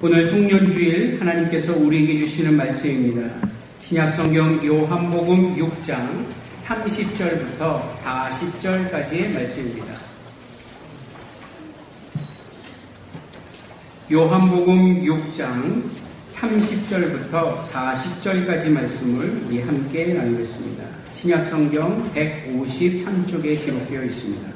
오늘 송년주일 하나님께서 우리에게 주시는 말씀입니다. 신약성경 요한복음 6장 30절부터 40절까지의 말씀입니다. 요한복음 6장 30절부터 40절까지 말씀을 우리 함께 나누겠습니다. 신약성경 153쪽에 기록되어 있습니다.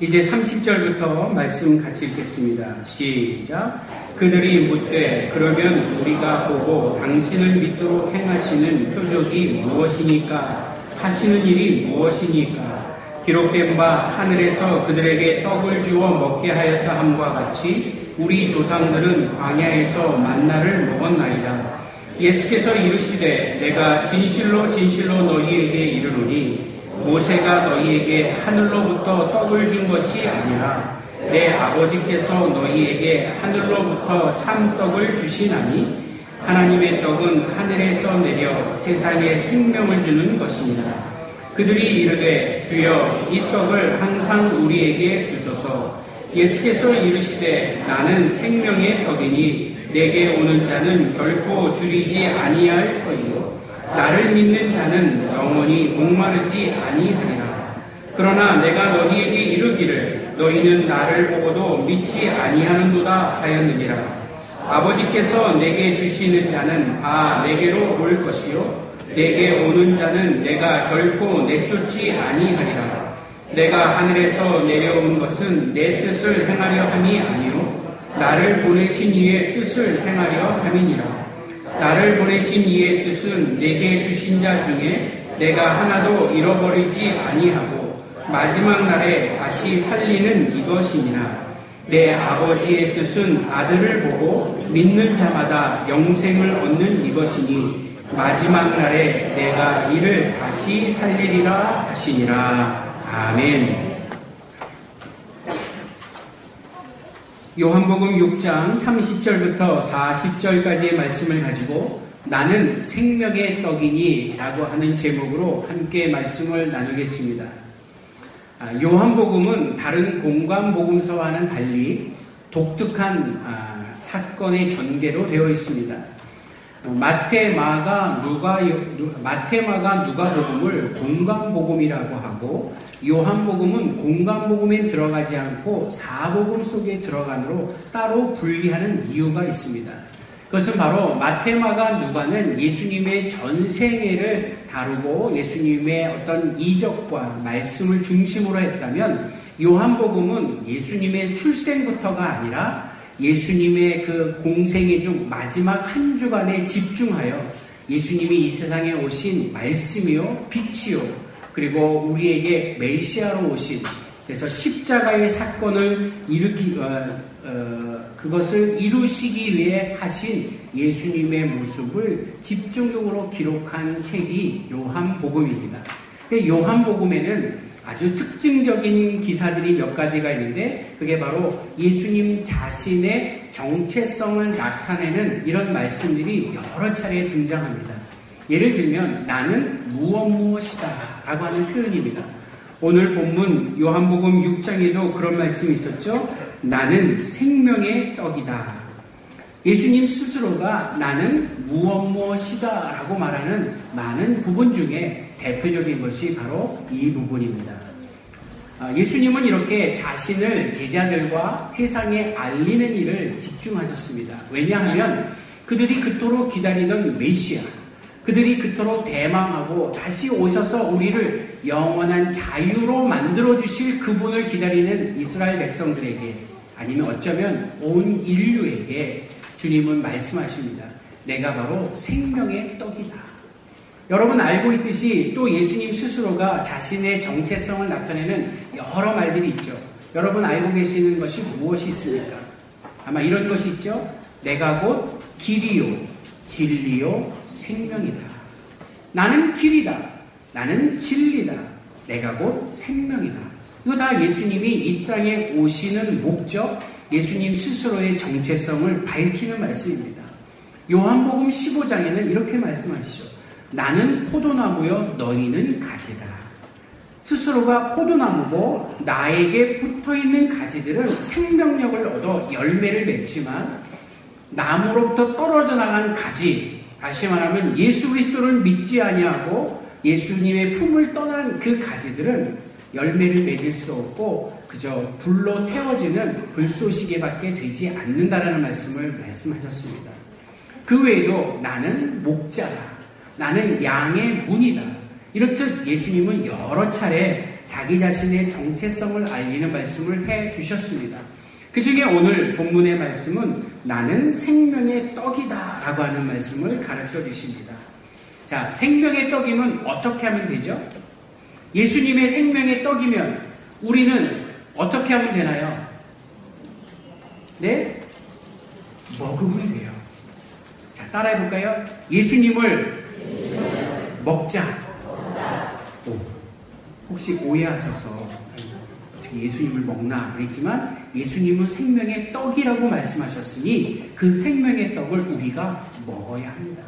이제 30절부터 말씀 같이 읽겠습니다. 시작. 그들이 묻되 그러면 우리가 보고 당신을 믿도록 행하시는 표적이 무엇이니까? 하시는 일이 무엇이니까? 기록된 바 하늘에서 그들에게 떡을 주어 먹게 하였다 함과 같이 우리 조상들은 광야에서 만나를 먹었나이다. 예수께서 이르시되 내가 진실로 진실로 너희에게 이르노니 모세가 너희에게 하늘로부터 떡을 준 것이 아니라 내 아버지께서 너희에게 하늘로부터 참떡을 주시나니 하나님의 떡은 하늘에서 내려 세상에 생명을 주는 것입니다. 그들이 이르되 주여 이 떡을 항상 우리에게 주소서. 예수께서 이르시되 나는 생명의 떡이니 내게 오는 자는 결코 줄이지 아니할 터이요 나를 믿는 자는 영원히 목마르지 아니하리라. 그러나 내가 너희에게 이르기를 너희는 나를 보고도 믿지 아니하는도다 하였느니라. 아버지께서 내게 주시는 자는 다 내게로 올 것이요 내게 오는 자는 내가 결코 내쫓지 아니하리라. 내가 하늘에서 내려온 것은 내 뜻을 행하려 함이 아니요 나를 보내신 이의 뜻을 행하려 함이니라. 나를 보내신 이의 뜻은 내게 주신 자 중에 내가 하나도 잃어버리지 아니하고 마지막 날에 다시 살리는 이것이니라. 내 아버지의 뜻은 아들을 보고 믿는 자마다 영생을 얻는 이것이니 마지막 날에 내가 이를 다시 살리리라 하시니라. 아멘. 요한복음 6장 30절부터 40절까지의 말씀을 가지고 나는 생명의 떡이니 라고 하는 제목으로 함께 말씀을 나누겠습니다. 요한복음은 다른 공관복음서와는 달리 독특한 사건의 전개로 되어 있습니다. 마태, 마가, 누가복음을 공관복음이라고 하고 요한복음은 공관복음에 들어가지 않고 사복음 속에 들어가므로 따로 분리하는 이유가 있습니다. 그것은 바로 마태, 마가, 누가는 예수님의 전생애를 다루고 예수님의 어떤 이적과 말씀을 중심으로 했다면 요한복음은 예수님의 출생부터가 아니라 예수님의 그 공생애 중 마지막 한 주간에 집중하여 예수님이 이 세상에 오신 말씀이요 빛이요 그리고 우리에게 메시아로 오신 그래서 십자가의 사건을 그것을 이루시기 위해 하신 예수님의 모습을 집중적으로 기록한 책이 요한복음입니다. 요한복음에는 아주 특징적인 기사들이 몇 가지가 있는데 그게 바로 예수님 자신의 정체성을 나타내는 이런 말씀들이 여러 차례 등장합니다. 예를 들면 나는 무엇이다 라고 하는 표현입니다. 오늘 본문 요한복음 6장에도 그런 말씀이 있었죠. 나는 생명의 떡이다. 예수님 스스로가 나는 무엇이다 라고 말하는 많은 부분 중에 대표적인 것이 바로 이 부분입니다. 예수님은 이렇게 자신을 제자들과 세상에 알리는 일을 집중하셨습니다. 왜냐하면 그들이 그토록 기다리던 메시아, 그들이 그토록 대망하고 다시 오셔서 우리를 영원한 자유로 만들어주실 그분을 기다리는 이스라엘 백성들에게 아니면 어쩌면 온 인류에게 주님은 말씀하십니다. 내가 바로 생명의 떡이다. 여러분 알고 있듯이 또 예수님 스스로가 자신의 정체성을 나타내는 여러 말들이 있죠. 여러분 알고 계시는 것이 무엇이 있습니까? 아마 이런 것이 있죠. 내가 곧 길이요 진리요 생명이다. 나는 길이다. 나는 진리다. 내가 곧 생명이다. 이거 다 예수님이 이 땅에 오시는 목적, 예수님 스스로의 정체성을 밝히는 말씀입니다. 요한복음 15장에는 이렇게 말씀하시죠. 나는 포도나무요 너희는 가지다. 스스로가 포도나무고 나에게 붙어있는 가지들은 생명력을 얻어 열매를 맺지만 나무로부터 떨어져 나간 가지, 다시 말하면 예수 그리스도를 믿지 아니하고 예수님의 품을 떠난 그 가지들은 열매를 맺을 수 없고 그저 불로 태워지는 불쏘시개밖에 되지 않는다라는 말씀을 말씀하셨습니다. 그 외에도 나는 목자다, 나는 양의 문이다, 이렇듯 예수님은 여러 차례 자기 자신의 정체성을 알리는 말씀을 해주셨습니다. 그 중에 오늘 본문의 말씀은 나는 생명의 떡이다 라고 하는 말씀을 가르쳐 주십니다. 자, 생명의 떡이면 어떻게 하면 되죠? 예수님의 생명의 떡이면 우리는 어떻게 하면 되나요? 네? 먹으면 돼요. 자, 따라해 볼까요? 예수님을 먹자. 혹시 오해하셔서 어떻게 예수님을 먹나 그랬지만 예수님은 생명의 떡이라고 말씀하셨으니 그 생명의 떡을 우리가 먹어야 합니다.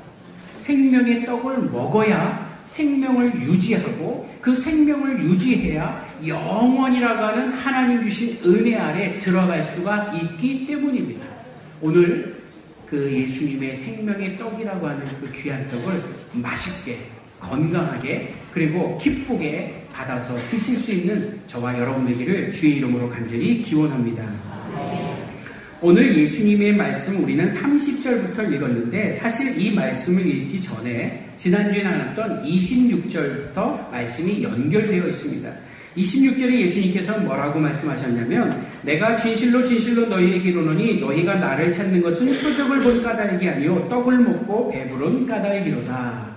생명의 떡을 먹어야 생명을 유지하고 그 생명을 유지해야 영원이라고 하는 하나님 주신 은혜 아래 들어갈 수가 있기 때문입니다. 오늘 그 예수님의 생명의 떡이라고 하는 그 귀한 떡을 맛있게 건강하게 그리고 기쁘게 받아서 드실 수 있는 저와 여러분 되기를 주의 이름으로 간절히 기원합니다. 오늘 예수님의 말씀 우리는 30절부터 읽었는데 사실 이 말씀을 읽기 전에 지난주에 나눴던 26절부터 말씀이 연결되어 있습니다. 26절에 예수님께서 뭐라고 말씀하셨냐면 내가 진실로 진실로 너희에게 이르노니 너희가 나를 찾는 것은 표적을 본 까닭이 아니요 떡을 먹고 배부른 까닭이로다.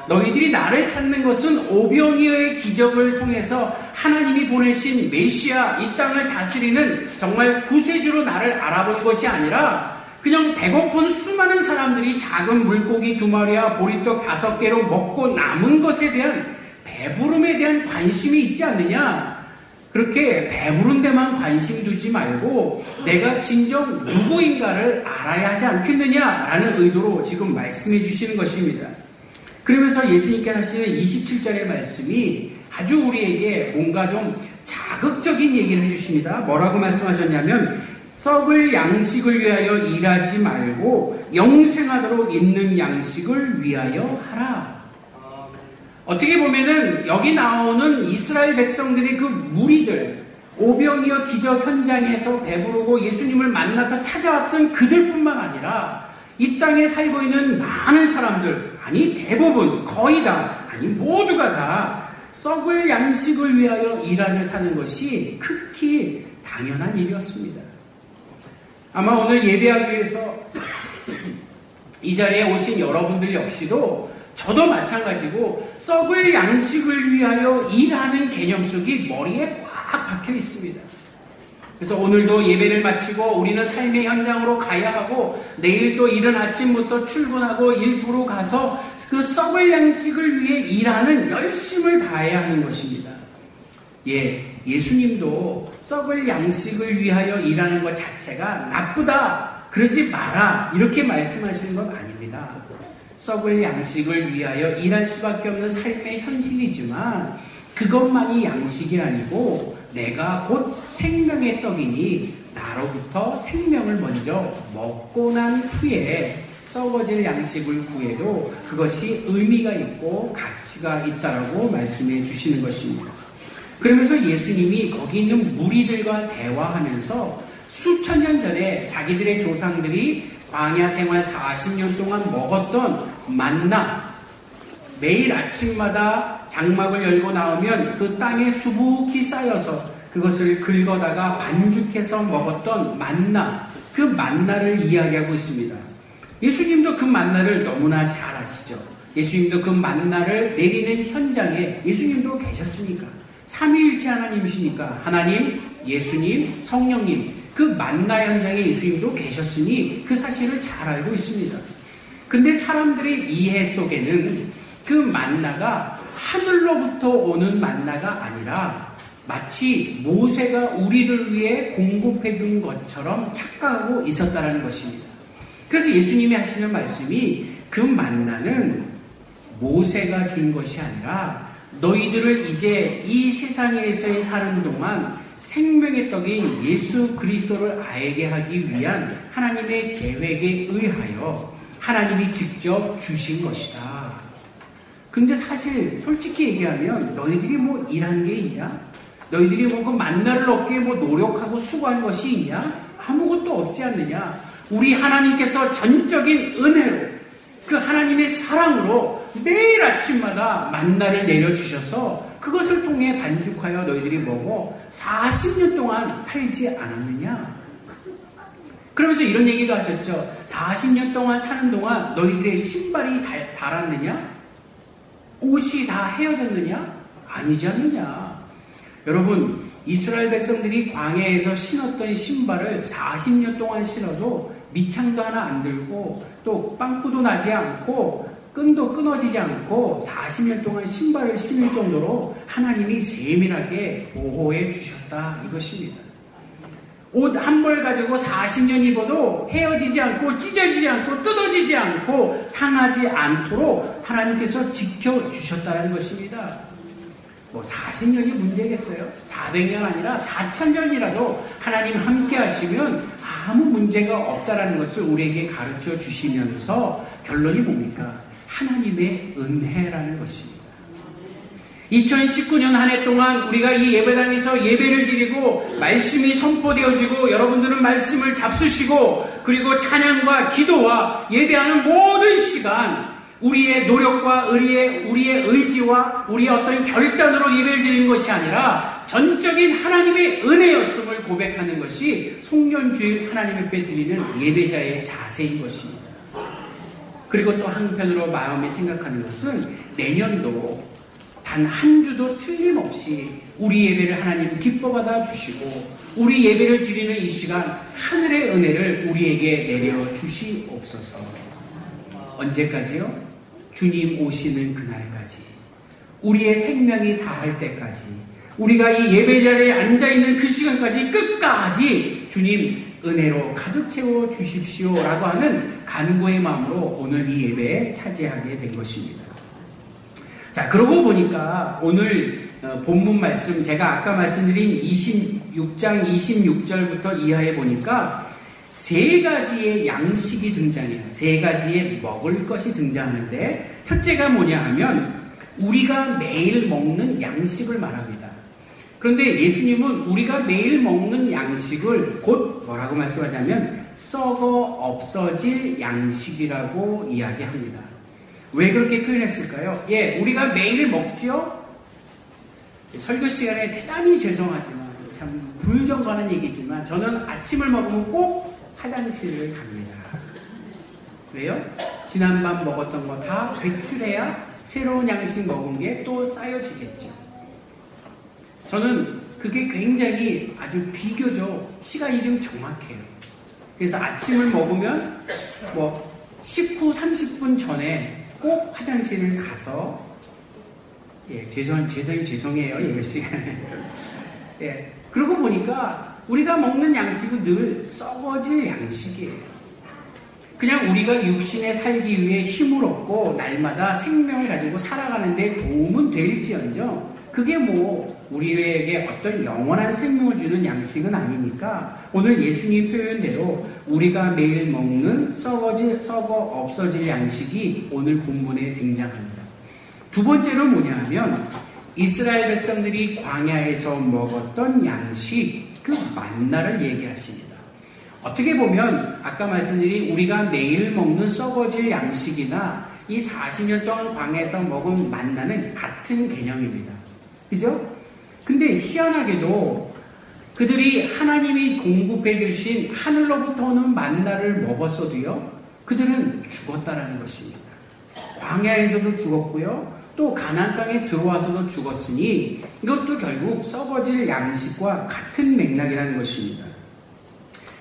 너희들이 나를 찾는 것은 오병이어의 기적을 통해서 하나님이 보내신 메시아, 이 땅을 다스리는 정말 구세주로 나를 알아본 것이 아니라 그냥 배고픈 수많은 사람들이 작은 물고기 2마리와 보리떡 5개로 먹고 남은 것에 대한 배부름에 대한 관심이 있지 않느냐? 그렇게 배부른 데만 관심 두지 말고 내가 진정 누구인가를 알아야 하지 않겠느냐라는 의도로 지금 말씀해 주시는 것입니다. 그러면서 예수님께서 하시는 27절의 말씀이 아주 우리에게 뭔가 좀 자극적인 얘기를 해주십니다. 뭐라고 말씀하셨냐면 썩을 양식을 위하여 일하지 말고 영생하도록 있는 양식을 위하여 하라. 어떻게 보면은 여기 나오는 이스라엘 백성들의 그 무리들, 오병이어 기적 현장에서 배부르고 예수님을 만나서 찾아왔던 그들뿐만 아니라 이 땅에 살고 있는 많은 사람들, 아니 대부분, 거의 다, 아니 모두가 다 썩을 양식을 위하여 일하며 사는 것이 극히 당연한 일이었습니다. 아마 오늘 예배하기 위해서 이 자리에 오신 여러분들 역시도 저도 마찬가지고 썩을 양식을 위하여 일하는 개념 속이 머리에 꽉 박혀 있습니다. 그래서 오늘도 예배를 마치고 우리는 삶의 현장으로 가야 하고 내일도 이른 아침부터 출근하고 일터로 가서 그 썩을 양식을 위해 일하는 열심을 다해야 하는 것입니다. 예수님도 썩을 양식을 위하여 일하는 것 자체가 나쁘다, 그러지 마라 이렇게 말씀하시는 건 아닙니다. 썩을 양식을 위하여 일할 수밖에 없는 삶의 현실이지만 그것만이 양식이 아니고 내가 곧 생명의 떡이니 나로부터 생명을 먼저 먹고 난 후에 썩어질 양식을 구해도 그것이 의미가 있고 가치가 있다라고 말씀해 주시는 것입니다. 그러면서 예수님이 거기 있는 무리들과 대화하면서 수천 년 전에 자기들의 조상들이 광야 생활 40년 동안 먹었던 만나, 매일 아침마다 장막을 열고 나오면 그 땅에 수북히 쌓여서 그것을 긁어다가 반죽해서 먹었던 만나, 그 만나를 이야기하고 있습니다. 예수님도 그 만나를 너무나 잘 아시죠. 예수님도 그 만나를 내리는 현장에 예수님도 계셨으니까, 삼위일체 하나님이시니까 하나님, 예수님, 성령님, 그 만나 현장에 예수님도 계셨으니 그 사실을 잘 알고 있습니다. 근데 사람들의 이해 속에는 그 만나가 하늘로부터 오는 만나가 아니라 마치 모세가 우리를 위해 공급해 준 것처럼 착각하고 있었다는 것입니다. 그래서 예수님이 하시는 말씀이 그 만나는 모세가 준 것이 아니라 너희들을 이제 이 세상에서의 사는 동안 생명의 떡인 예수 그리스도를 알게 하기 위한 하나님의 계획에 의하여 하나님이 직접 주신 것이다. 근데 사실 솔직히 얘기하면 너희들이 뭐 일한 게 있냐? 너희들이 뭐 그 만나를 얻기에 뭐 노력하고 수고한 것이 있냐? 아무것도 없지 않느냐? 우리 하나님께서 전적인 은혜로 그 하나님의 사랑으로 매일 아침마다 만나를 내려주셔서 그것을 통해 반죽하여 너희들이 먹어 40년 동안 살지 않았느냐? 그러면서 이런 얘기도 하셨죠. 40년 동안 사는 동안 너희들의 신발이 닳았느냐? 옷이 다 헤어졌느냐? 아니지 않느냐? 여러분, 이스라엘 백성들이 광야에서 신었던 신발을 40년 동안 신어도 밑창도 하나 안 들고 또 빵꾸도 나지 않고 끈도 끊어지지 않고 40년 동안 신발을 신을 정도로 하나님이 세밀하게 보호해 주셨다 이것입니다. 옷 한 벌 가지고 40년 입어도 헤어지지 않고 찢어지지 않고 뜯어지지 않고 상하지 않도록 하나님께서 지켜주셨다는 것입니다. 뭐 40년이 문제겠어요? 400년 아니라 4000년이라도 하나님 함께 하시면 아무 문제가 없다라는 것을 우리에게 가르쳐 주시면서 결론이 뭡니까? 하나님의 은혜라는 것입니다. 2019년 한 해 동안 우리가 이 예배당에서 예배를 드리고 말씀이 선포되어지고 여러분들은 말씀을 잡수시고 그리고 찬양과 기도와 예배하는 모든 시간 우리의 노력과 우리의 의지와 우리의 어떤 결단으로 예배를 드리는 것이 아니라 전적인 하나님의 은혜였음을 고백하는 것이 송년주일 하나님 앞에 드리는 예배자의 자세인 것입니다. 그리고 또 한편으로 마음에 생각하는 것은 내년도 단 한 주도 틀림없이 우리 예배를 하나님 기뻐받아 주시고 우리 예배를 드리는 이 시간 하늘의 은혜를 우리에게 내려 주시옵소서. 언제까지요? 주님 오시는 그날까지, 우리의 생명이 다할 때까지, 우리가 이 예배자리에 앉아있는 그 시간까지 끝까지 주님 은혜로 가득 채워 주십시오라고 하는 간구의 마음으로 오늘 이 예배에 차지하게 된 것입니다. 자, 그러고 보니까 오늘 본문 말씀, 제가 아까 말씀드린 26장 26절부터 이하에 보니까 세 가지의 양식이 등장해요. 세 가지의 먹을 것이 등장하는데 첫째가 뭐냐 하면 우리가 매일 먹는 양식을 말합니다. 그런데 예수님은 우리가 매일 먹는 양식을 곧 뭐라고 말씀하냐면 썩어 없어질 양식이라고 이야기합니다. 왜 그렇게 표현했을까요? 예, 우리가 매일 먹죠? 설교 시간에 대단히 죄송하지만 참 불경건한 얘기지만 저는 아침을 먹으면 꼭 화장실을 갑니다. 왜요? 지난밤 먹었던 거 다 배출해야 새로운 양식 먹은 게 또 쌓여지겠죠. 저는 그게 굉장히 아주 비교적 시간이 좀 정확해요. 그래서 아침을 먹으면 뭐 19, 30분 전에 꼭 화장실을 가서 죄송해요. 예배 시간에. 예. 그러고 보니까 우리가 먹는 양식은 늘 썩어질 양식이에요. 그냥 우리가 육신에 살기 위해 힘을 얻고 날마다 생명을 가지고 살아가는데 도움은 될지언정 그게 뭐 우리에게 어떤 영원한 생명을 주는 양식은 아니니까 오늘 예수님 표현대로 우리가 매일 먹는 썩어 없어질 양식이 오늘 본문에 등장합니다. 두 번째로 뭐냐 하면 이스라엘 백성들이 광야에서 먹었던 양식, 그 만나를 얘기하십니다. 어떻게 보면 아까 말씀드린 우리가 매일 먹는 썩어질 양식이나 이 40년 동안 광야에서 먹은 만나는 같은 개념입니다. 그죠? 근데 희한하게도 그들이 하나님이 공급해 주신 하늘로부터 오는 만나를 먹었어도요, 그들은 죽었다라는 것입니다. 광야에서도 죽었고요, 또 가나안 땅에 들어와서도 죽었으니 이것도 결국 썩어질 양식과 같은 맥락이라는 것입니다.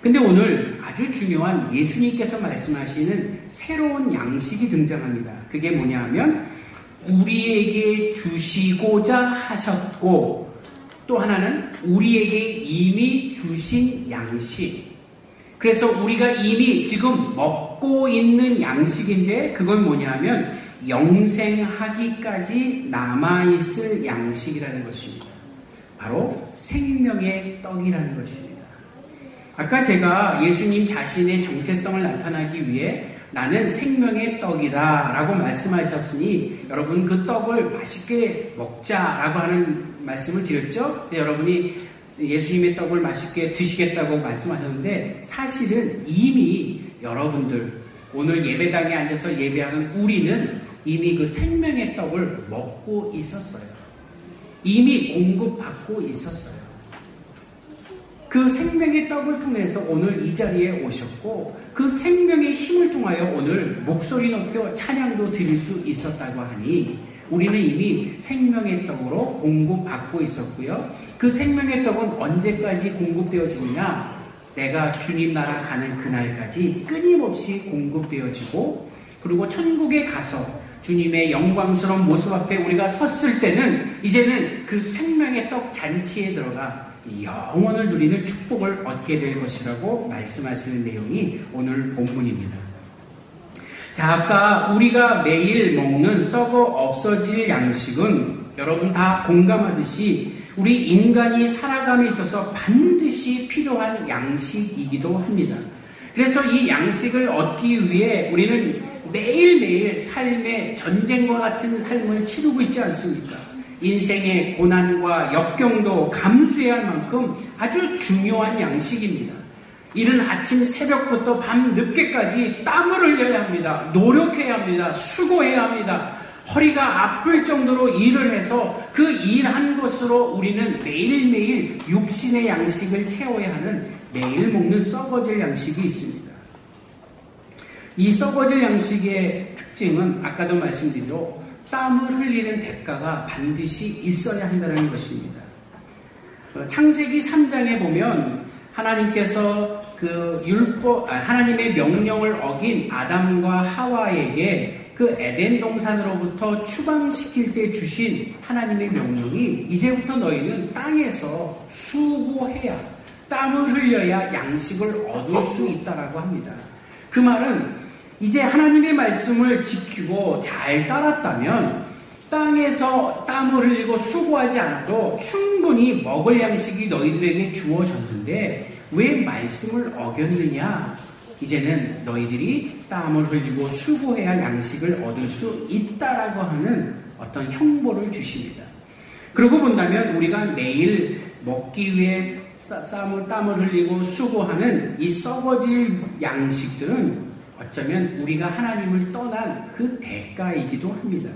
근데 오늘 아주 중요한 예수님께서 말씀하시는 새로운 양식이 등장합니다. 그게 뭐냐 하면 우리에게 주시고자 하셨고 또 하나는 우리에게 이미 주신 양식. 그래서 우리가 이미 지금 먹고 있는 양식인데 그건 뭐냐 하면 영생하기까지 남아있을 양식이라는 것입니다. 바로 생명의 떡이라는 것입니다. 아까 제가 예수님 자신의 정체성을 나타나기 위해 나는 생명의 떡이다 라고 말씀하셨으니 여러분 그 떡을 맛있게 먹자라고 하는 말씀을 드렸죠? 여러분이 예수님의 떡을 맛있게 드시겠다고 말씀하셨는데 사실은 이미 여러분들 오늘 예배당에 앉아서 예배하는 우리는 이미 그 생명의 떡을 먹고 있었어요. 이미 공급받고 있었어요. 그 생명의 떡을 통해서 오늘 이 자리에 오셨고 그 생명의 힘을 통하여 오늘 목소리 높여 찬양도 드릴 수 있었다고 하니 우리는 이미 생명의 떡으로 공급받고 있었고요. 그 생명의 떡은 언제까지 공급되어지느냐? 내가 주님 나라 가는 그날까지 끊임없이 공급되어지고 그리고 천국에 가서 주님의 영광스러운 모습 앞에 우리가 섰을 때는 이제는 그 생명의 떡 잔치에 들어가 영원을 누리는 축복을 얻게 될 것이라고 말씀하시는 내용이 오늘 본문입니다. 자, 아까 우리가 매일 먹는 썩어 없어질 양식은 여러분 다 공감하듯이 우리 인간이 살아감에 있어서 반드시 필요한 양식이기도 합니다. 그래서 이 양식을 얻기 위해 우리는 매일매일 삶의 전쟁과 같은 삶을 치르고 있지 않습니까? 인생의 고난과 역경도 감수해야 할 만큼 아주 중요한 양식입니다. 이른 아침 새벽부터 밤 늦게까지 땀을 흘려야 합니다. 노력해야 합니다. 수고해야 합니다. 허리가 아플 정도로 일을 해서 그 일한 것으로 우리는 매일매일 육신의 양식을 채워야 하는 매일 먹는 썩어질 양식이 있습니다. 이 썩어질 양식의 특징은 아까도 말씀드린 땀을 흘리는 대가가 반드시 있어야 한다는 것입니다. 창세기 3장에 보면 하나님께서 하나님의 명령을 어긴 아담과 하와에게 그 에덴 동산으로부터 추방시킬 때 주신 하나님의 명령이 이제부터 너희는 땅에서 수고해야 땀을 흘려야 양식을 얻을 수 있다라고 합니다. 그 말은 이제 하나님의 말씀을 지키고 잘 따랐다면 땅에서 땀을 흘리고 수고하지 않아도 충분히 먹을 양식이 너희들에게 주어졌는데 왜 말씀을 어겼느냐? 이제는 너희들이 땀을 흘리고 수고해야 양식을 얻을 수 있다라고 하는 어떤 형벌을 주십니다. 그러고 본다면 우리가 매일 먹기 위해 땀을 흘리고 수고하는 이 썩어질 양식들은 어쩌면 우리가 하나님을 떠난 그 대가이기도 합니다.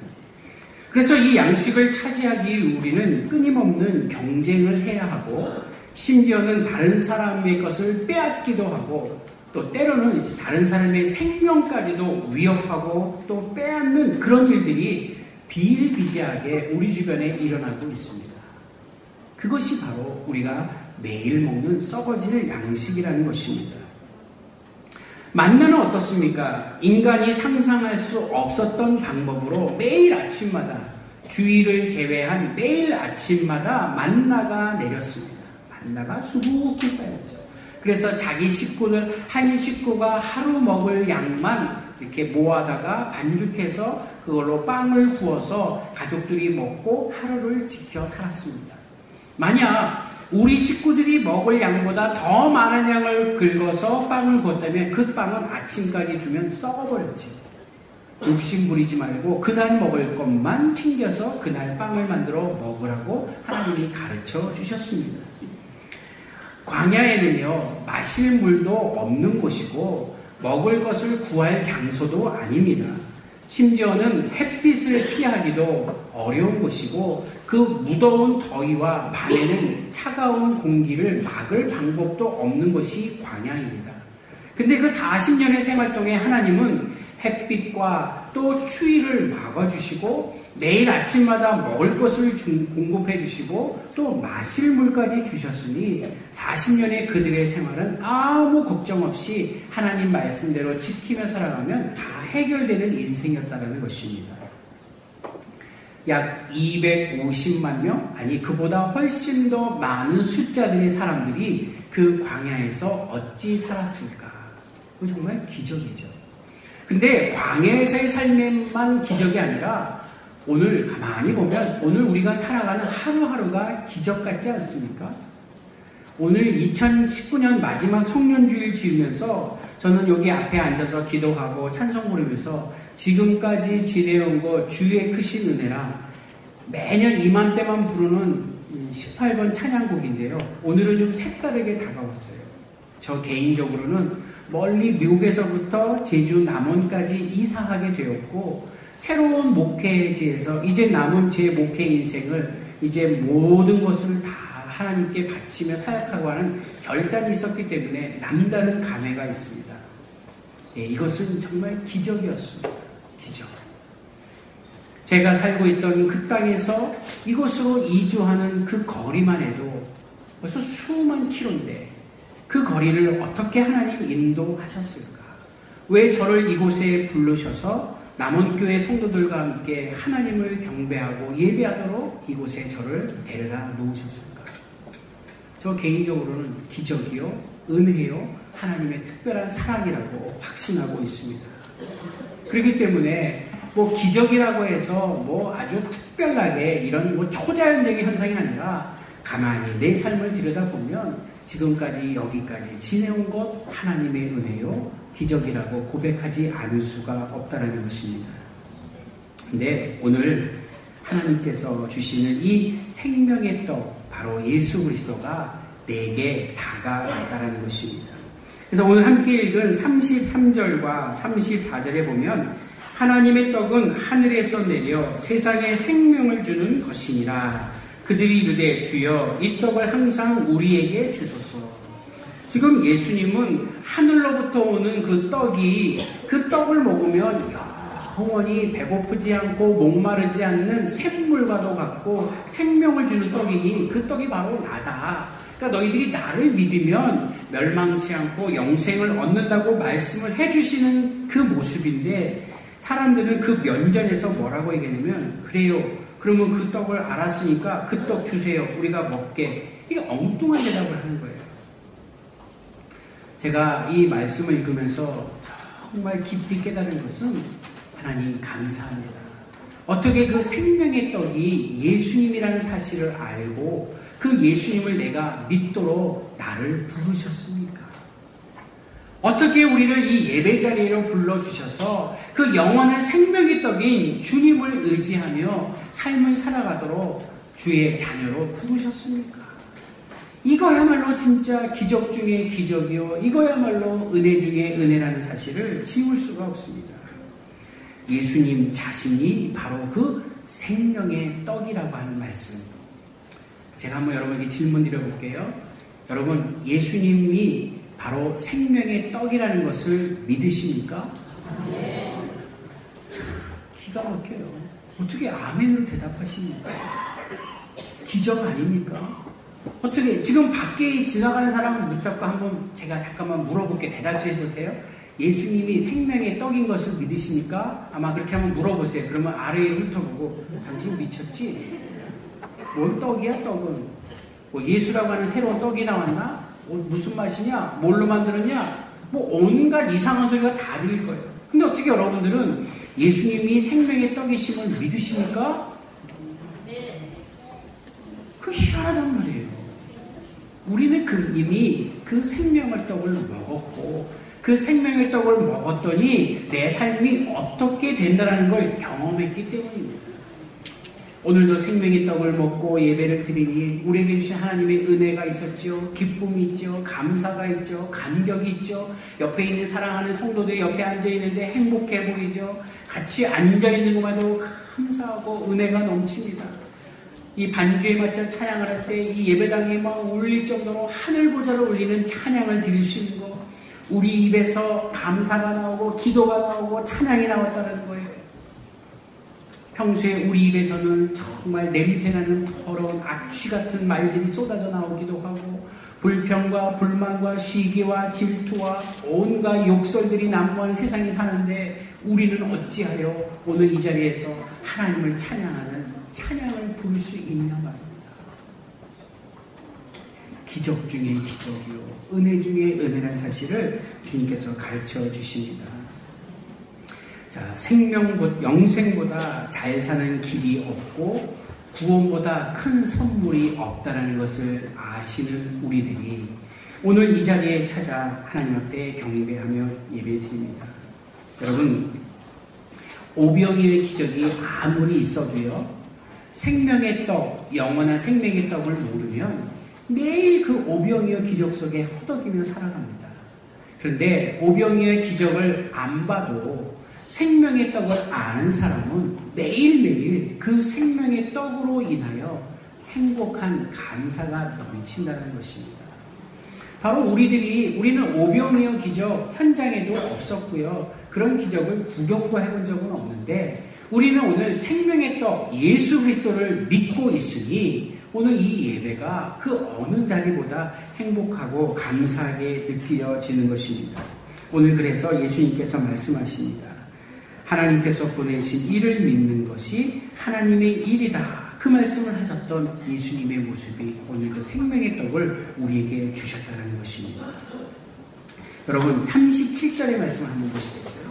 그래서 이 양식을 차지하기 위해 우리는 끊임없는 경쟁을 해야 하고 심지어는 다른 사람의 것을 빼앗기도 하고 또 때로는 다른 사람의 생명까지도 위협하고 또 빼앗는 그런 일들이 비일비재하게 우리 주변에 일어나고 있습니다. 그것이 바로 우리가 매일 먹는 썩어질 양식이라는 것입니다. 만나는 어떻습니까? 인간이 상상할 수 없었던 방법으로 매일 아침마다 주일을 제외한 매일 아침마다 만나가 내렸습니다. 만나가 수북히 쌓였죠. 그래서 자기 식구들 한 식구가 하루 먹을 양만 이렇게 모아다가 반죽해서 그걸로 빵을 구워서 가족들이 먹고 하루를 지켜 살았습니다. 만약 우리 식구들이 먹을 양보다 더 많은 양을 긁어서 빵을 구웠다면 그 빵은 아침까지 두면 썩어버렸지. 욕심 부리지 말고 그날 먹을 것만 챙겨서 그날 빵을 만들어 먹으라고 하나님이 가르쳐 주셨습니다. 광야에는요, 마실 물도 없는 곳이고 먹을 것을 구할 장소도 아닙니다. 심지어는 햇빛을 피하기도 어려운 곳이고 그 무더운 더위와 밤에는 차가운 공기를 막을 방법도 없는 것이 광야입니다. 근데 그 40년의 생활 동안 하나님은 햇빛과 또 추위를 막아주시고 매일 아침마다 먹을 것을 공급해 주시고 또 마실 물까지 주셨으니 40년의 그들의 생활은 아무 걱정 없이 하나님 말씀대로 지키며 살아가면 다 해결되는 인생이었다는 것입니다. 약 250만 명, 아니 그보다 훨씬 더 많은 숫자들의 사람들이 그 광야에서 어찌 살았을까? 그거 정말 기적이죠. 근데 광야에서의 삶에만 기적이 아니라 오늘 가만히 보면 오늘 우리가 살아가는 하루하루가 기적 같지 않습니까? 오늘 2019년 마지막 송년주일 지으면서 저는 여기 앞에 앉아서 기도하고 찬송 부르면서 지금까지 지내온 거 주의 크신 은혜랑 매년 이맘때만 부르는 18번 찬양곡인데요. 오늘은 좀 색다르게 다가왔어요. 저 개인적으로는 멀리 미국에서부터 제주 남원까지 이사하게 되었고 새로운 목회지에서 이제 남은 제 목회 인생을 이제 모든 것을 다 하나님께 바치며 사역하고 하는 결단이 있었기 때문에 남다른 감회가 있습니다. 예, 이것은 정말 기적이었습니다. 기적. 제가 살고 있던 그 땅에서 이곳으로 이주하는 그 거리만 해도 벌써 수만 킬로인데 그 거리를 어떻게 하나님 인도하셨을까? 왜 저를 이곳에 부르셔서 남원교회 성도들과 함께 하나님을 경배하고 예배하도록 이곳에 저를 데려다 놓으셨을까? 저 개인적으로는 기적이요, 은혜요, 하나님의 특별한 사랑이라고 확신하고 있습니다. 그렇기 때문에 뭐 기적이라고 해서 뭐 아주 특별하게 이런 뭐 초자연적인 현상이 아니라 가만히 내 삶을 들여다보면 지금까지 여기까지 지내온 것 하나님의 은혜요, 기적이라고 고백하지 않을 수가 없다는 것입니다. 근데 오늘 하나님께서 주시는 이 생명의 떡, 바로 예수 그리스도가 내게 다가왔다는 것입니다. 그래서 오늘 함께 읽은 33절과 34절에 보면 하나님의 떡은 하늘에서 내려 세상에 생명을 주는 것이니라. 그들이 이르되 주여 이 떡을 항상 우리에게 주소서. 지금 예수님은 하늘로부터 오는 그 떡을 먹으면 영원히 배고프지 않고 목마르지 않는 샘물과도 같고 생명을 주는 떡이니 그 떡이 바로 나다. 그러니까 너희들이 나를 믿으면 멸망치 않고 영생을 얻는다고 말씀을 해주시는 그 모습인데 사람들은 그 면전에서 뭐라고 얘기하냐면 그래요. 그러면 그 떡을 알았으니까 그 떡 주세요. 우리가 먹게. 이게 엉뚱한 대답을 하는 거예요. 제가 이 말씀을 읽으면서 정말 깊이 깨달은 것은 하나님 감사합니다. 어떻게 그 생명의 떡이 예수님이라는 사실을 알고 그 예수님을 내가 믿도록 나를 부르셨습니까? 어떻게 우리를 이 예배 자리로 불러주셔서 그 영원한 생명의 떡인 주님을 의지하며 삶을 살아가도록 주의 자녀로 부르셨습니까? 이거야말로 진짜 기적 중에 기적이요. 이거야말로 은혜 중에 은혜라는 사실을 지울 수가 없습니다. 예수님 자신이 바로 그 생명의 떡이라고 하는 말씀. 제가 한번 여러분에게 질문 드려볼게요. 여러분, 예수님이 바로 생명의 떡이라는 것을 믿으십니까? 네. 참, 기가 막혀요. 어떻게 아멘으로 대답하십니까? 기적 아닙니까? 어떻게 지금 밖에 지나가는 사람을 붙잡고 한번 제가 잠깐만 물어볼게. 대답 좀 해보세요. 예수님이 생명의 떡인 것을 믿으십니까? 아마 그렇게 한번 물어보세요. 그러면 아래에 훑어보고 당신 미쳤지? 뭔 떡이야 떡은? 뭐 예수라고 하는 새로운 떡이 나왔나? 무슨 맛이냐? 뭘로 만들었냐? 뭐 온갖 이상한 소리가 다 들릴 거예요. 근데 어떻게 여러분들은 예수님이 생명의 떡이심을 믿으십니까? 그 희한하단 말이에요. 우리는 이미 그 생명의 떡을 먹었고 그 생명의 떡을 먹었더니 내 삶이 어떻게 된다는 걸 경험했기 때문입니다. 오늘도 생명의 떡을 먹고 예배를 드리니 우리에게 주신 하나님의 은혜가 있었죠. 기쁨이 있죠. 감사가 있죠. 감격이 있죠. 옆에 있는 사랑하는 성도들이 옆에 앉아있는데 행복해 보이죠. 같이 앉아있는 것만도 감사하고 은혜가 넘칩니다. 이 반주에 맞춰 찬양을 할 때 이 예배당이 막 울릴 정도로 하늘보좌를 울리는 찬양을 드릴 수 있는 거, 우리 입에서 감사가 나오고 기도가 나오고 찬양이 나왔다는 거예요. 평소에 우리 입에서는 정말 냄새나는 더러운 악취 같은 말들이 쏟아져 나오기도 하고 불평과 불만과 시기와 질투와 온갖 욕설들이 난무한 세상이 사는데 우리는 어찌하여 오늘 이 자리에서 하나님을 찬양하는 찬양을 부를 수 있냐 말입니다. 기적 중에 기적이요 은혜 중에 은혜라는 사실을 주님께서 가르쳐 주십니다. 자, 영생보다 잘 사는 길이 없고 구원보다 큰 선물이 없다는 것을 아시는 우리들이 오늘 이 자리에 찾아 하나님 앞에 경배하며 예배드립니다. 여러분, 오병이어의 기적이 아무리 있어도요, 생명의 떡, 영원한 생명의 떡을 모르면 매일 그 오병이어 기적 속에 허덕이며 살아갑니다. 그런데 오병이어의 기적을 안 봐도 생명의 떡을 아는 사람은 매일매일 그 생명의 떡으로 인하여 행복한 감사가 넘친다는 것입니다. 바로 우리는 오병이어 기적 현장에도 없었고요. 그런 기적을 구경도 해본 적은 없는데 우리는 오늘 생명의 떡 예수 그리스도를 믿고 있으니 오늘 이 예배가 그 어느 자리보다 행복하고 감사하게 느껴지는 것입니다. 오늘 그래서 예수님께서 말씀하십니다. 하나님께서 보내신 이를 믿는 것이 하나님의 일이다. 그 말씀을 하셨던 예수님의 모습이 오늘 그 생명의 떡을 우리에게 주셨다는 것입니다. 여러분 37절의 말씀 한번 보시겠어요?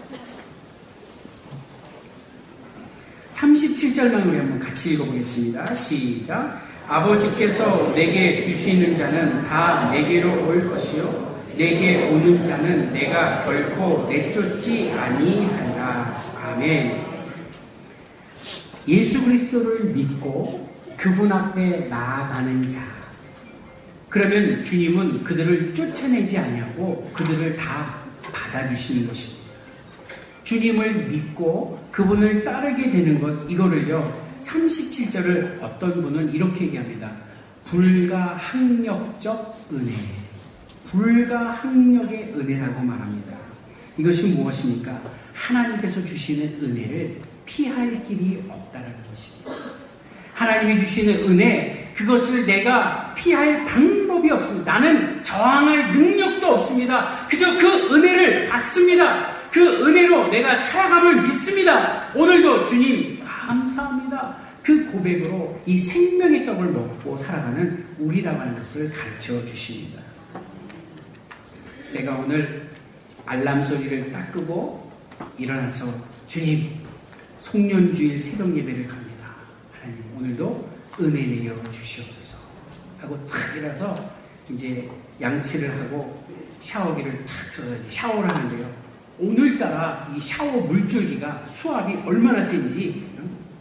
37절만 우리 한번 같이 읽어보겠습니다. 시작. 아버지께서 내게 주시는 자는 다 내게로 올 것이요 내게 오는 자는 내가 결코 내쫓지 아니하리라. 아멘. 예수 그리스도를 믿고 그분 앞에 나아가는 자, 그러면 주님은 그들을 쫓아내지 아니하고 그들을 다 받아주시는 것입니다. 주님을 믿고 그분을 따르게 되는 것, 이거를요 37절을 어떤 분은 이렇게 얘기합니다. 불가항력적 은혜, 불가항력의 은혜라고 말합니다. 이것이 무엇입니까? 하나님께서 주시는 은혜를 피할 길이 없다는 것입니다. 하나님이 주시는 은혜, 그것을 내가 피할 방법이 없습니다. 나는 저항할 능력도 없습니다. 그저 그 은혜를 받습니다. 그 은혜로 내가 살아감을 믿습니다. 오늘도 주님 감사합니다. 그 고백으로 이 생명의 떡을 먹고 살아가는 우리라고 하는 것을 가르쳐 주십니다. 제가 오늘 알람 소리를 딱 끄고 일어나서 주님 송년주일 새벽 예배를 갑니다. 하나님 오늘도 은혜 내려 주시옵소서 하고 탁 일어나서 이제 양치를 하고 샤워기를 탁 틀어서 샤워를 하는데요. 오늘따라 이 샤워 물줄기가 수압이 얼마나 센지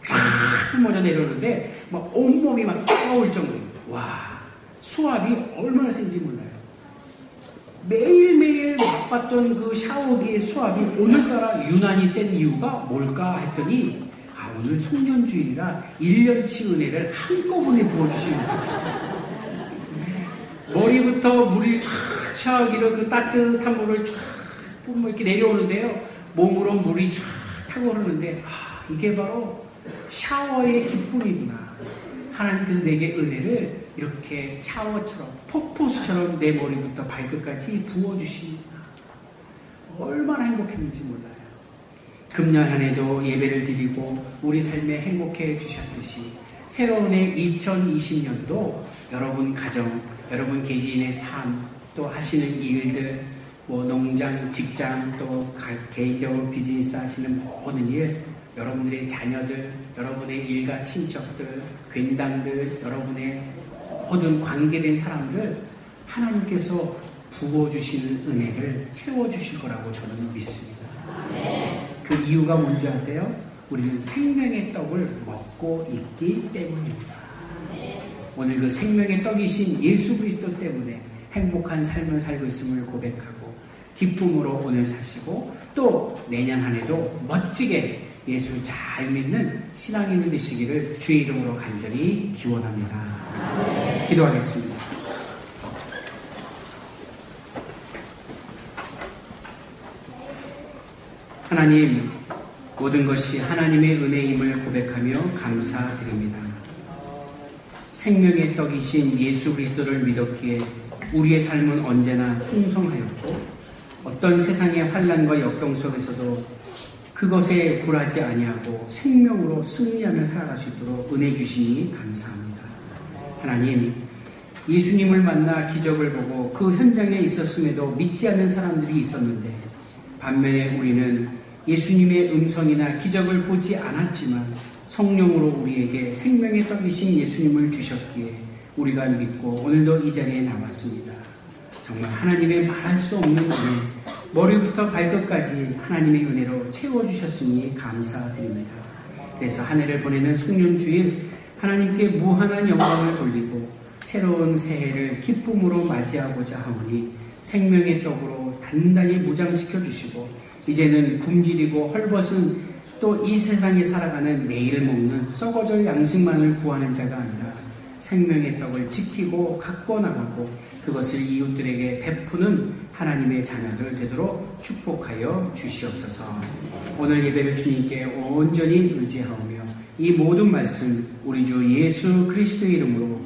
쫙 뿜어져 내려오는데 막 온몸이 막 뜨거울 정도로 와 수압이 얼마나 센지 몰라요. 매일매일 맛봤던 그 샤워기의 수압이 오늘따라 유난히 센 이유가 뭘까 했더니 오늘 송년주일이라 1년치 은혜를 한꺼번에 부어주시는 것 같았어요. 머리부터 물이 쫙 샤워기로 그 따뜻한 물을 쫙 뿜어 이렇게 내려오는데요. 몸으로 물이 쫙 타고 흐르는데 이게 바로 샤워의 기쁨이구나. 하나님께서 내게 은혜를 이렇게 샤워처럼 폭포수처럼 내 머리부터 발끝까지 부어주십니다. 얼마나 행복했는지 몰라요. 금년 한 해도 예배를 드리고 우리 삶에 행복해 주셨듯이 새로운 해 2020년도 여러분 가정, 여러분 개인의 삶, 또 하시는 일들, 뭐 농장, 직장, 또 개인적으로 비즈니스 하시는 모든 일, 여러분들의 자녀들, 여러분의 일가 친척들, 괜당들, 여러분의 모든 관계된 사람들 하나님께서 부어주시는 은혜를 채워주실 거라고 저는 믿습니다. 그 이유가 뭔지 아세요? 우리는 생명의 떡을 먹고 있기 때문입니다. 오늘 그 생명의 떡이신 예수 그리스도 때문에 행복한 삶을 살고 있음을 고백하고 기쁨으로 오늘 사시고 또 내년 한 해도 멋지게 예수 잘 믿는 신앙인이 되시기를 주의 이름으로 간절히 기원합니다. 기도하겠습니다. 하나님, 모든 것이 하나님의 은혜임을 고백하며 감사드립니다. 생명의 떡이신 예수 그리스도를 믿었기에 우리의 삶은 언제나 풍성하였고 어떤 세상의 환난과 역경 속에서도 그것에 굴하지 아니하고 생명으로 승리하며 살아갈 수 있도록 은혜 주시니 감사합니다. 하나님, 예수님을 만나 기적을 보고 그 현장에 있었음에도 믿지 않는 사람들이 있었는데 반면에 우리는 예수님의 음성이나 기적을 보지 않았지만 성령으로 우리에게 생명의 떡이신 예수님을 주셨기에 우리가 믿고 오늘도 이 자리에 나왔습니다. 정말 하나님의 말할 수 없는 은혜, 머리부터 발끝까지 하나님의 은혜로 채워주셨으니 감사드립니다. 그래서 한 해를 보내는 송년주일 하나님께 무한한 영광을 돌리고 새로운 새해를 기쁨으로 맞이하고자 하오니 생명의 떡으로 단단히 무장시켜 주시고 이제는 굶주리고 헐벗은 또 이 세상에 살아가는 매일 먹는 썩어질 양식만을 구하는 자가 아니라 생명의 떡을 지키고 갖고 나가고 그것을 이웃들에게 베푸는 하나님의 자녀들 되도록 축복하여 주시옵소서. 오늘 예배를 주님께 온전히 의지하오며 이 모든 말씀 우리 주 예수 그리스도의 이름으로